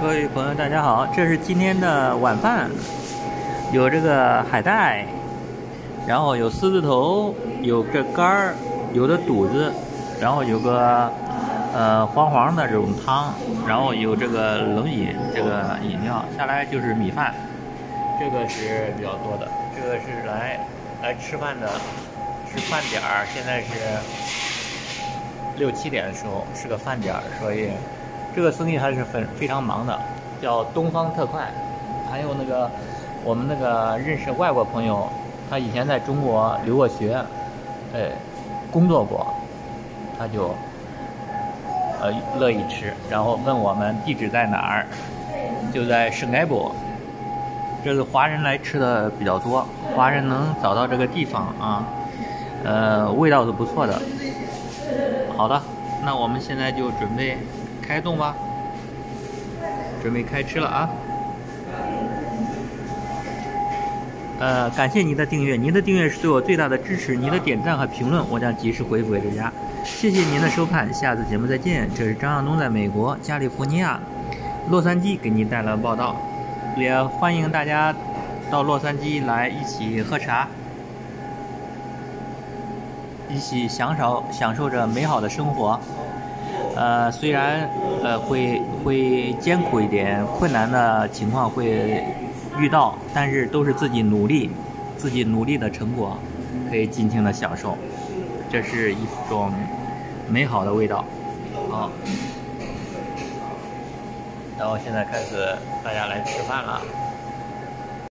各位朋友，大家好，这是今天的晚饭，有这个海带，然后有狮子头，有这肝儿，有的肚子，然后有个黄黄的这种汤，然后有这个冷饮，这个饮料，下来就是米饭，这个是比较多的，这个是来吃饭的，是饭点儿，现在是6、7点的时候，是个饭点儿，所以这个生意还是非常忙的，叫东方特快。还有那个我们那个认识外国朋友，他以前在中国留过学，工作过，他就乐意吃，然后问我们地址在哪儿，就在圣盖博。这是华人来吃的比较多，华人能找到这个地方啊，味道是不错的。好的，那我们现在就准备开动吧，准备开吃了啊！感谢您的订阅，您的订阅是对我最大的支持，您的点赞和评论我将及时回复给大家。谢谢您的收看，下次节目再见。这是张向东在美国加利福尼亚洛杉矶给您带来的报道，也欢迎大家到洛杉矶来一起喝茶，一起享受着美好的生活。虽然会艰苦一点，困难的情况会遇到，但是都是自己努力的成果，可以尽情的享受，这是一种美好的味道。好，然后现在开始大家来吃饭了。